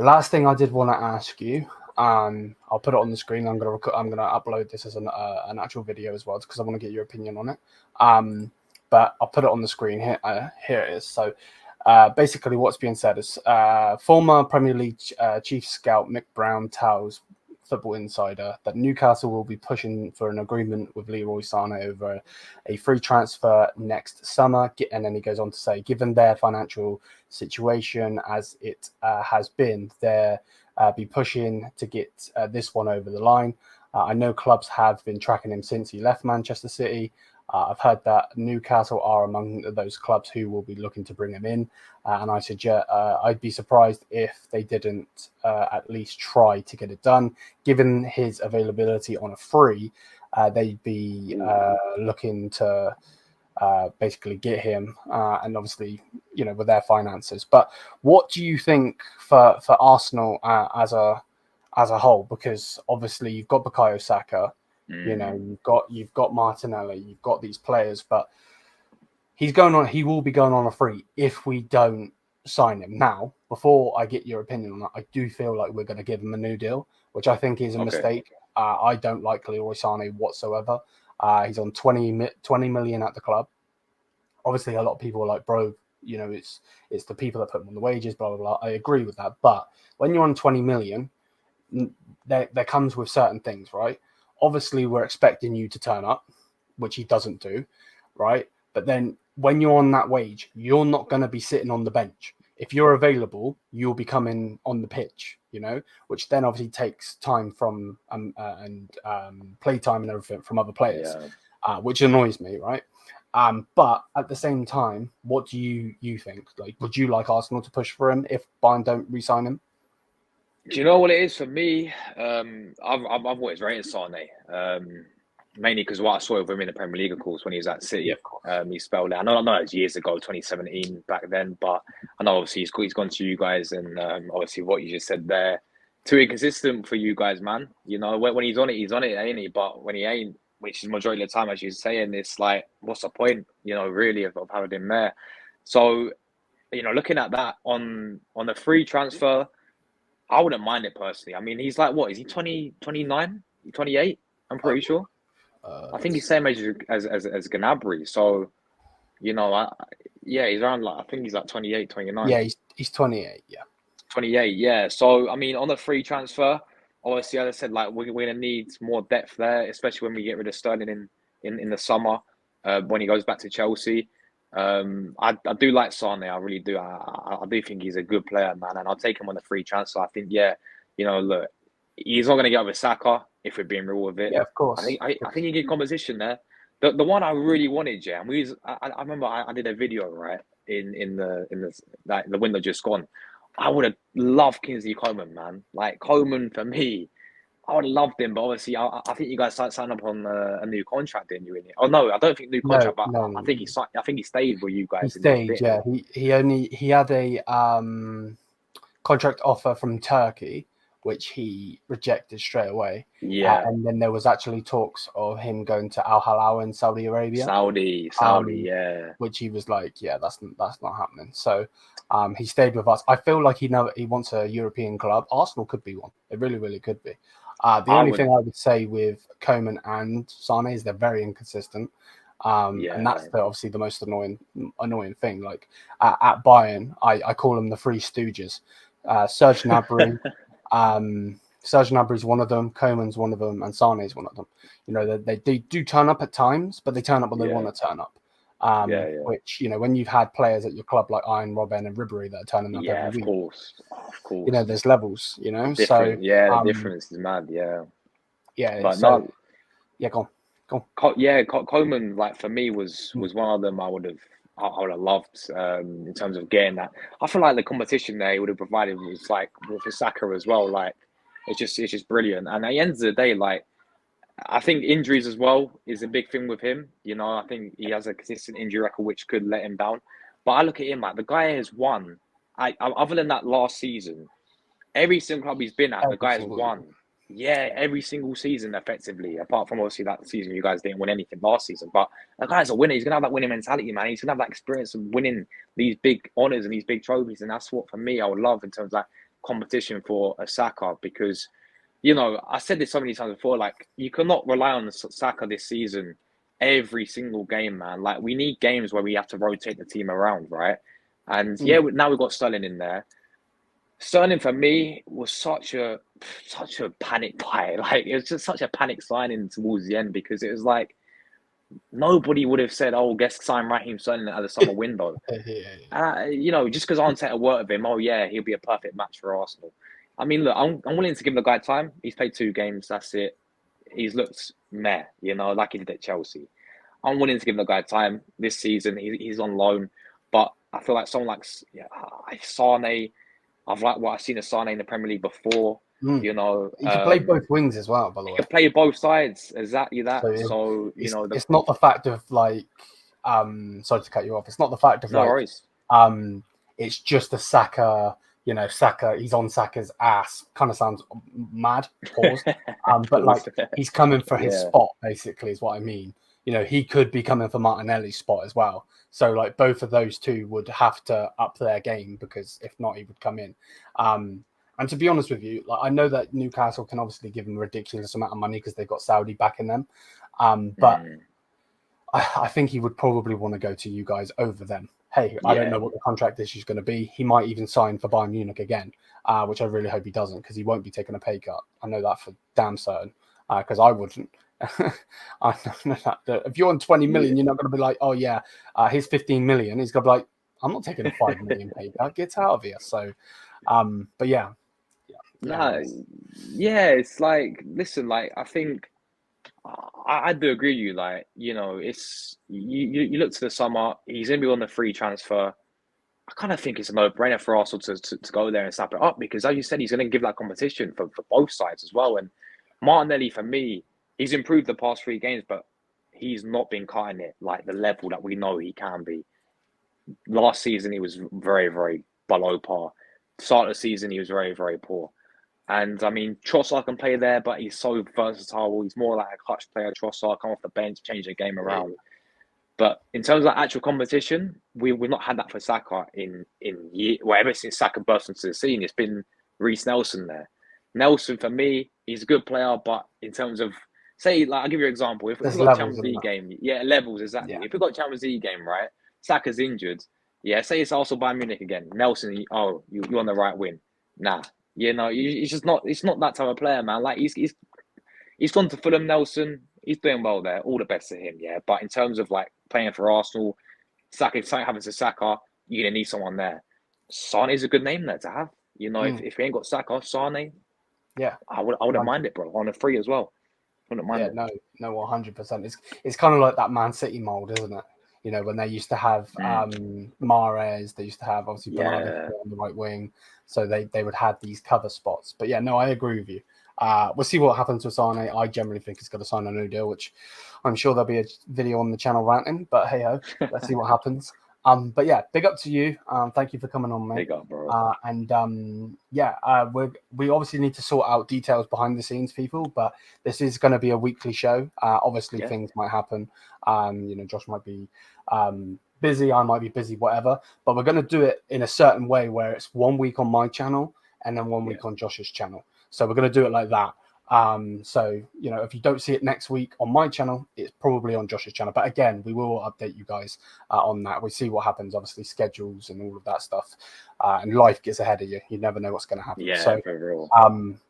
last thing I did want to ask you, I'll put it on the screen. I'm gonna upload this as an actual video as well because I want to get your opinion on it. But I'll put it on the screen here. Here it is. So basically, what's being said is former Premier League chief scout Mick Brown tells Football Insider that Newcastle will be pushing for an agreement with Leroy Sane over a free transfer next summer. And then he goes on to say, given their financial situation as it has been, they'll be pushing to get this one over the line. I know clubs have been tracking him since he left Manchester City. I've heard that Newcastle are among those clubs who will be looking to bring him in. And I suggest I'd be surprised if they didn't at least try to get it done. Given his availability on a free, they'd be looking to basically get him. And obviously, with their finances. But what do you think for Arsenal as a whole? Because obviously you've got Bukayo Saka. You've got Martinelli, you've got these players, but he will be going on a free if we don't sign him. Now, before I get your opinion on that, I do feel like we're going to give him a new deal, which I think is a mistake. I don't like Leroy Sane whatsoever. He's on 20 million at the club. Obviously, a lot of people are like, bro, it's the people that put him on the wages, blah, blah, blah. I agree with that. But when you're on 20 million, there comes with certain things, right? Obviously, we're expecting you to turn up, which he doesn't do, right? But then when you're on that wage, you're not going to be sitting on the bench. If you're available, you'll be coming on the pitch, which then obviously takes time from and play time and everything from other players, which annoys me, right? But at the same time, what do you think? Like, would you like Arsenal to push for him if Bayern don't re-sign him? Do you know what it is for me? I've always rated Sane, mainly because what I saw of him in the Premier League, of course, when he was at City. He spelled it. I know it was years ago, 2017 back then, but I know obviously he's gone to you guys, and obviously what you just said there, too inconsistent for you guys, man. When he's on it, ain't he? But when he ain't, which is majority of the time, as you're saying, it's like, what's the point? Really of having him there. So, looking at that on the free transfer, I wouldn't mind it personally. I mean, he's like, what, is he 20, 29, 28? I'm pretty sure. I think he's same age as Gnabry. So, he's around I think he's like 28, 29. Yeah, he's 28, yeah. 28, yeah. So, I mean, on the free transfer, obviously, as I said, we're going to need more depth there, especially when we get rid of Sterling in the summer, when he goes back to Chelsea. I do like Sane. I really do. I do think he's a good player, man, and I'll take him on the free transfer. I think, look, he's not going to get over Saka if we're being real with it. Yeah, of course. I think he get competition there. The one I really wanted, and I remember I did a video right in the window just gone. I would have loved Kingsley Coman, man. Like Coman for me, I would have loved him, but obviously, I think you guys signed up on a new contract, didn't you? Oh no, I don't think new contract, no. I think he stayed with you guys. He stayed, yeah. He had a contract offer from Turkey, which he rejected straight away. Yeah, and then there was actually talks of him going to Al Hilal in Saudi Arabia. Saudi, yeah. Which he was like, yeah, that's not happening. So, he stayed with us. I feel like he wants a European club. Arsenal could be one. It really, really could be. The only thing I would say with Coman and Sane is they're very inconsistent. And that's obviously the most annoying thing. Like at Bayern, I call them the Three Stooges. Serge Gnabry, Serge Gnabry is one of them, Coman's one of them, and Sane is one of them. They do turn up at times, but they turn up when they want to turn up. Which, when you've had players at your club like Iron, Robben and Ribéry that are turning up every week. Of course. There's levels, Different. So the difference is mad, yeah. Yeah, but so, go on. Coman, for me, was one of them I would have loved in terms of getting that. I feel like the competition there he would have provided was for Saka as well. It's just brilliant. And at the end of the day, I think injuries as well is a big thing with him. I think he has a consistent injury record which could let him down. But I look at him the guy has won. Other than that last season, every single club he's been at, the guy has won. Yeah, every single season, effectively. Apart from obviously that season, you guys didn't win anything last season. But the guy's a winner. He's gonna have that winning mentality, man. He's gonna have that experience of winning these big honors and these big trophies, and that's what for me I would love in terms of competition for a Saka because, you know, I said this so many times before, like, you cannot rely on Saka this season every single game, man. Like, we need games where we have to rotate the team around, right? And yeah, now we've got Sterling in there. Sterling for me was such a panic buy. Like, it was just such a panic signing towards the end because it was like nobody would have said, "Oh, guess sign Raheem Sterling at the summer window." You know, just because Arteta worked with him, oh yeah, he'll be a perfect match for Arsenal. I mean, look, I'm willing to give the guy time. He's played 2 games, that's it. He's looked meh, you know, like he did at Chelsea. I'm willing to give the guy time this season. He's on loan, but I feel like someone like Sane. I've liked what I've seen of Sane in the Premier League before. You know, he can play both wings as well. By the way, he can play both sides. Exactly that. So you know, it's not the fact of like, sorry to cut you off. It's not the fact of no like, worries. It's just a Saka. You know, Saka. He's on Saka's ass. Kind of sounds mad. Pause. But like, he's coming for his spot. Basically, is what I mean. You know, he could be coming for Martinelli's spot as well. So, like, both of those two would have to up their game because if not, he would come in. And to be honest with you, like, I know that Newcastle can obviously give him a ridiculous amount of money because they've got Saudi backing them. But I think he would probably want to go to you guys over them. Hey, I don't know what the contract issue is going to be. He might even sign for Bayern Munich again, which I really hope he doesn't because he won't be taking a pay cut. I know that for damn certain because I wouldn't. I know that if you're on 20 million, you're not going to be like, oh yeah, here's 15 million. He's going to be like, I'm not taking a 5 million pay cut. Get out of here. So, but yeah. It's like, listen, like, I think I do agree with you. Like, you know, it's you look to the summer, he's going to be on the free transfer. I kind of think it's a no-brainer for Arsenal to go there and snap it up because, as you said, he's going to give that competition for both sides as well. And Martinelli, for me, he's improved the past 3 games, but he's not been cutting it like the level that we know he can be. Last season, he was very, very below par. Start of the season, he was very, very poor. And I mean, Trossard can play there, but he's so versatile. He's more like a clutch player. Trossard come off the bench, change the game around. But in terms of actual competition, we've not had that for Saka in years. Well, ever since Saka burst into the scene, it's been Reece Nelson there. Nelson, for me, he's a good player, but in terms of, say, like, I'll give you an example. If we've got a Champions League game, levels, exactly. Yeah. If we've got a Champions League game, right, Saka's injured, say it's also Bayern Munich again. Nelson, you're on the right wing. Nah, you know, he's just not. It's not that type of player, man. Like he's gone to Fulham. Nelson, he's doing well there. All the best to him, yeah. But in terms of like playing for Arsenal, Saka, if something happens to Saka, you're gonna need someone there. Sane is a good name there to have. You know, if we ain't got Saka, Sane, I wouldn't mind it, bro. On a free as well, wouldn't mind it. No, 100%. It's kind of like that Man City mold, isn't it? You know, when they used to have Mahrez, they used to have obviously Bernardo on the right wing, so they would have these cover spots. But yeah, no, I agree with you. We'll see what happens with Sane. I generally think he's got to sign a new deal, which I'm sure there'll be a video on the channel ranting. But hey ho, let's see what happens. But yeah, big up to you. Thank you for coming on, mate. Big up, bro. We obviously need to sort out details behind the scenes, people. But this is going to be a weekly show. Obviously, things might happen. You know, Josh might be busy. I might be busy, whatever. But we're going to do it in a certain way where it's 1 week on my channel and then 1 week on Josh's channel. So we're going to do it like that. So, you know, if you don't see it next week on my channel, it's probably on Josh's channel. But again, we will update you guys on that. We see what happens, obviously, schedules and all of that stuff. And life gets ahead of you. You never know what's going to happen. Yeah, so, for real.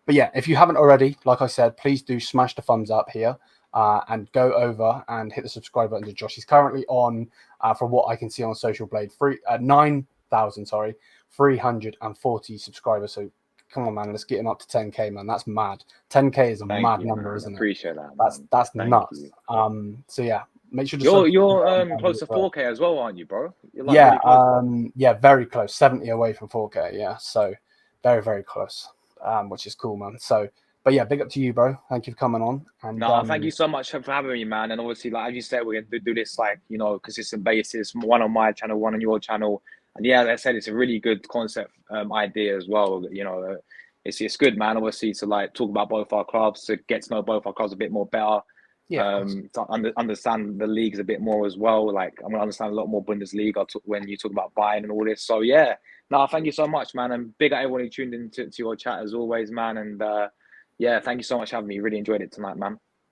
But yeah, if you haven't already, like I said, please do smash the thumbs up here and go over and hit the subscribe button to Josh. He's currently on, from what I can see on Social Blade, 340 subscribers. So come on, man, let's get him up to 10K, man. That's mad. 10K is a mad number, isn't it? Appreciate that. That's nuts. So yeah, make sure to you're close to 4K as well, aren't you, bro? You're like very close. 70 away from 4K. Yeah, so very, very close. Which is cool, man. So, but yeah, big up to you, bro. Thank you for coming on. And thank you so much for having me, man. And obviously, like as you said, we're gonna do this like, you know, consistent basis. One on my channel, one on your channel. And yeah, as I said, it's a really good concept idea as well. You know, it's good, man. Obviously, to like talk about both our clubs, to get to know both our clubs a bit more better, Yeah, of course. To understand the leagues a bit more as well. Like I'm gonna understand a lot more Bundesliga when you talk about Bayern and all this. So yeah, no, thank you so much, man, and big up everyone who tuned in to your chat as always, man. And yeah, thank you so much for having me. Really enjoyed it tonight, man.